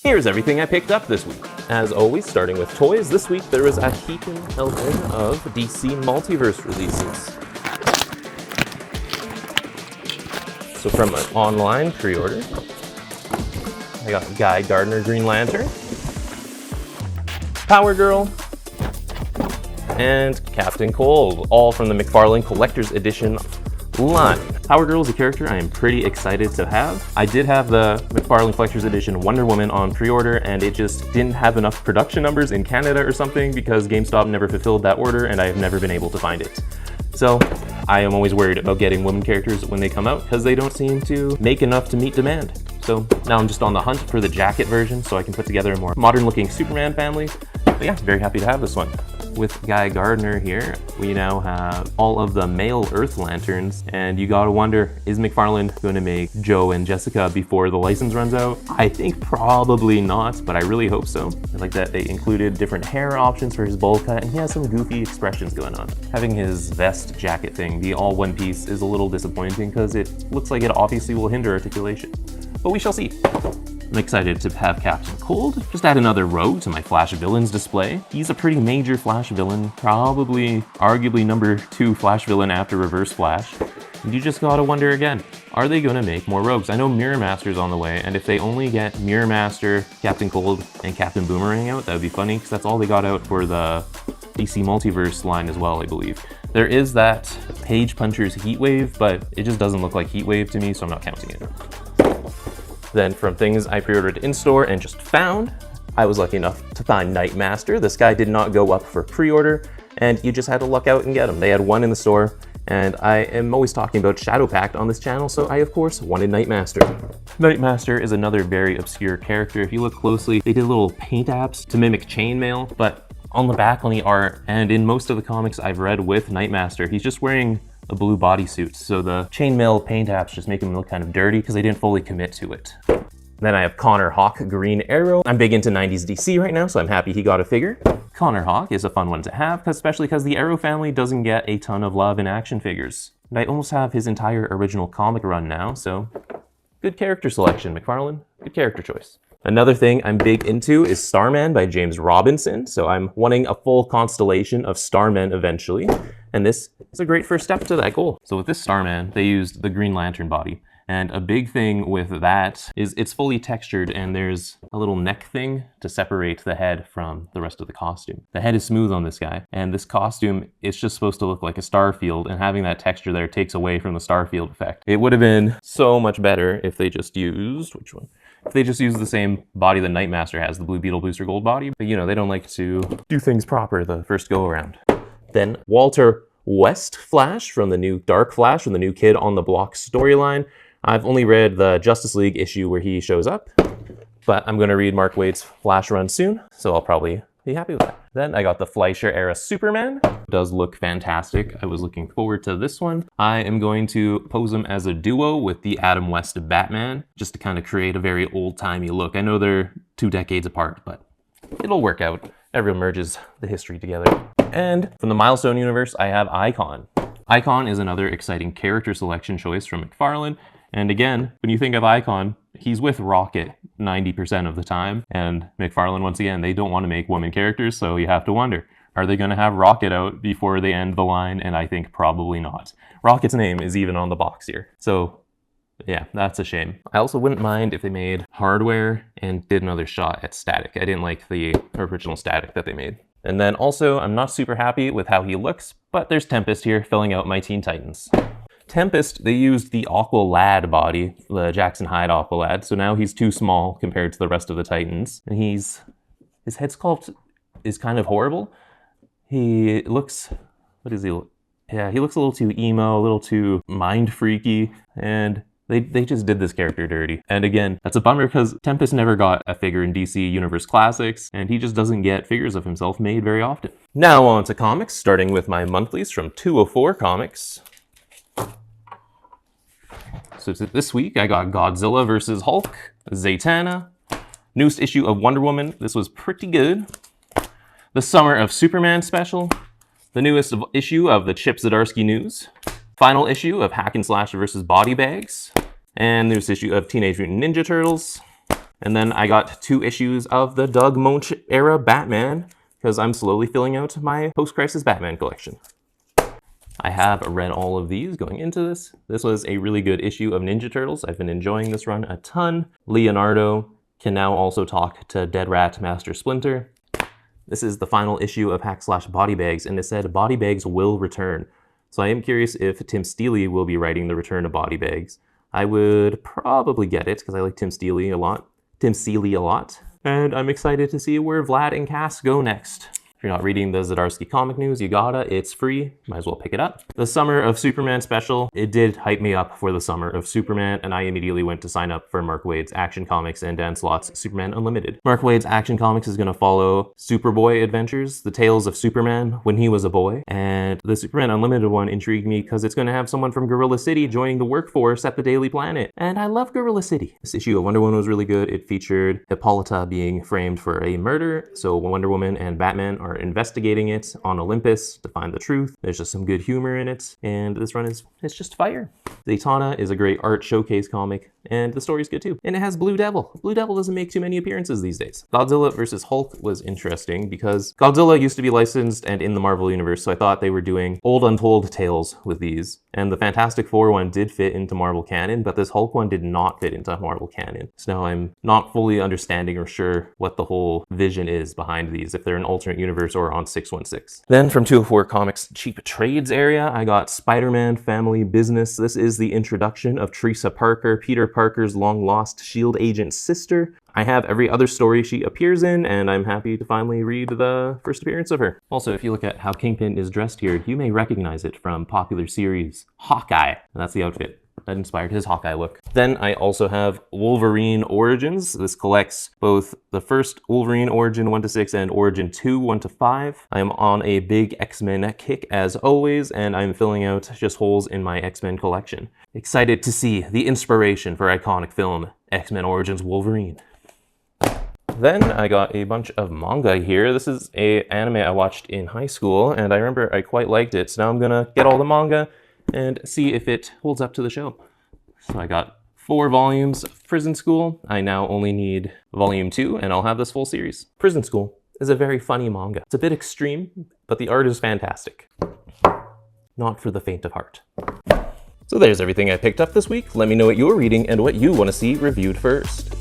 Here's everything I picked up this week. As always, starting with toys, this week there was a heaping helping of DC Multiverse releases. So from an online pre-order, I got Guy Gardner Green Lantern, Power Girl, and Captain Cold, all from the McFarlane Collector's Edition line. Power Girl is a character I am pretty excited to have. I did have the McFarlane Collector's Edition Wonder Woman on pre-order, and it just didn't have enough production numbers in Canada or something because GameStop never fulfilled that order and I have never been able to find it. So I am always worried about getting women characters when they come out because they don't seem to make enough to meet demand. So now I'm just on the hunt for the jacket version so I can put together a more modern looking Superman family. But yeah, very happy to have this one. With Guy Gardner here, we now have all of the male Earth Lanterns, and you gotta wonder, is McFarlane gonna make Joe and Jessica before the license runs out? I think probably not, but I really hope so. I like that they included different hair options for his bowl cut, and he has some goofy expressions going on. Having his vest jacket thing be all one piece is a little disappointing because it looks like it obviously will hinder articulation, but we shall see. I'm excited to have Captain Cold. Just add another row to my Flash Villains display. He's a pretty major Flash villain, probably arguably number 2 Flash villain after Reverse Flash. And you just gotta wonder again, are they gonna make more rogues? I know Mirror Master's on the way, and if they only get Mirror Master, Captain Cold, and Captain Boomerang out, that would be funny, because that's all they got out for the DC Multiverse line as well, I believe. There is that Page Puncher's Heatwave, but it just doesn't look like Heatwave to me, so I'm not counting it. Then from things I pre-ordered in-store and just found, I was lucky enough to find Nightmaster. This guy did not go up for pre-order, and you just had to luck out and get him. They had one in the store, and I am always talking about Shadow Pact on this channel, so I, of course, wanted Nightmaster. Nightmaster is another very obscure character. If you look closely, they did little paint apps to mimic chainmail, but on the back on the art, and in most of the comics I've read with Nightmaster, he's just wearing a blue bodysuit, so the chainmail paint apps just make him look kind of dirty because they didn't fully commit to it. Then I have Connor Hawk Green Arrow. I'm big into 90s DC right now, so I'm happy he got a figure. Connor Hawk is a fun one to have, especially because the Arrow family doesn't get a ton of love in action figures. And I almost have his entire original comic run now, so good character selection, McFarlane. Good character choice. Another thing I'm big into is Starman by James Robinson, so I'm wanting a full constellation of Starmen eventually, and this is a great first step to that goal. So with this Starman, they used the Green Lantern body, and a big thing with that is it's fully textured and there's a little neck thing to separate the head from the rest of the costume. The head is smooth on this guy, and this costume is just supposed to look like a star field, and having that texture there takes away from the star field effect. It would have been so much better if they just used, which one? If they just use the same body that Nightmaster has, the Blue Beetle Booster Gold body, but you know, they don't like to do things proper the first go around. Then Walter West Flash from the new Dark Flash, from the new Kid on the Block storyline. I've only read the Justice League issue where he shows up, but I'm gonna read Mark Waid's Flash run soon, so I'll probably be happy with that. Then I got the Fleischer era Superman. It does look fantastic. I was looking forward to this one. I am going to pose him as a duo with the Adam West Batman, just to kind of create a very old-timey look. I know they're 2 decades apart, but it'll work out. Everyone merges the history together. And from the Milestone universe, I have Icon. Icon is another exciting character selection choice from McFarlane. And again, when you think of Icon, he's with Rocket 90% of the time. And McFarlane, once again, they don't want to make women characters, so you have to wonder, are they going to have Rocket out before they end the line? And I think probably not. Rocket's name is even on the box here. So yeah, that's a shame. I also wouldn't mind if they made Hardware and did another shot at Static. I didn't like the original Static that they made. And then also, I'm not super happy with how he looks, but there's Tempest here filling out my Teen Titans. Tempest, they used the Aqua Lad body, the Jackson Hyde Aqua Lad, so now he's too small compared to the rest of the Titans. And his head sculpt is kind of horrible. He looks, what is he? Yeah, he looks a little too emo, a little too mind freaky, and they just did this character dirty. And again, that's a bummer because Tempest never got a figure in DC Universe Classics, and he just doesn't get figures of himself made very often. Now on to comics, starting with my monthlies from 204 Comics. So this week I got Godzilla vs. Hulk, Zatanna, newest issue of Wonder Woman. This was pretty good. The Summer of Superman special, the newest issue of the Chip Zdarsky News, final issue of Hack and Slash vs. Body Bags, and newest issue of Teenage Mutant Ninja Turtles, And then I got 2 issues of the Doug Moench era Batman, because I'm slowly filling out my post-crisis Batman collection. I have read all of these going into this. This was a really good issue of Ninja Turtles. I've been enjoying this run a ton. Leonardo can now also talk to Dead Rat Master Splinter. This is the final issue of Hack/Slash Body Bags, and it said Body Bags will return. So I am curious if Tim Steely will be writing the return of Body Bags. I would probably get it, because I like Tim Seeley a lot. And I'm excited to see where Vlad and Cass go next. If you're not reading the Zdarsky comic news, you gotta, it's free, might as well pick it up. The Summer of Superman special, it did hype me up for the Summer of Superman, and I immediately went to sign up for Mark Waid's Action Comics and Dan Slott's Superman Unlimited. Mark Waid's Action Comics is gonna follow Superboy adventures, the tales of Superman when he was a boy, and the Superman Unlimited one intrigued me because it's gonna have someone from Gorilla City joining the workforce at the Daily Planet, and I love Gorilla City. This issue of Wonder Woman was really good. It featured Hippolyta being framed for a murder, so Wonder Woman and Batman are investigating it on Olympus to find the truth. There's just some good humor in it, and this run it's just fire. Daytona is a great art showcase comic, and the story's good too. And it has Blue Devil. Blue Devil doesn't make too many appearances these days. Godzilla vs. Hulk was interesting because Godzilla used to be licensed and in the Marvel Universe, so I thought they were doing old untold tales with these. And the Fantastic Four one did fit into Marvel canon, but this Hulk one did not fit into Marvel canon. So now I'm not fully understanding or sure what the whole vision is behind these, if they're an alternate universe or on 616. Then from 204 Comics cheap trades area, I got Spider-Man Family Business. This is the introduction of Teresa Parker, Peter Parker's long-lost S.H.I.E.L.D. agent's sister. I have every other story she appears in, and I'm happy to finally read the first appearance of her. Also, if you look at how Kingpin is dressed here, you may recognize it from popular series Hawkeye, and that's the outfit that inspired his Hawkeye look. Then I also have Wolverine Origins. This collects both the first Wolverine Origin 1-6 and Origin 2 1-5. I am on a big X-Men kick as always, and I'm filling out just holes in my X-Men collection. Excited to see the inspiration for iconic film X-Men Origins Wolverine. Then I got a bunch of manga here. This is an anime I watched in high school, and I remember I quite liked it. So now I'm gonna get all the manga and see if it holds up to the show. So I got 4 volumes of Prison School. I now only need volume 2, and I'll have this full series. Prison School is a very funny manga. It's a bit extreme, but the art is fantastic. Not for the faint of heart. So there's everything I picked up this week. Let me know what you're reading and what you want to see reviewed first.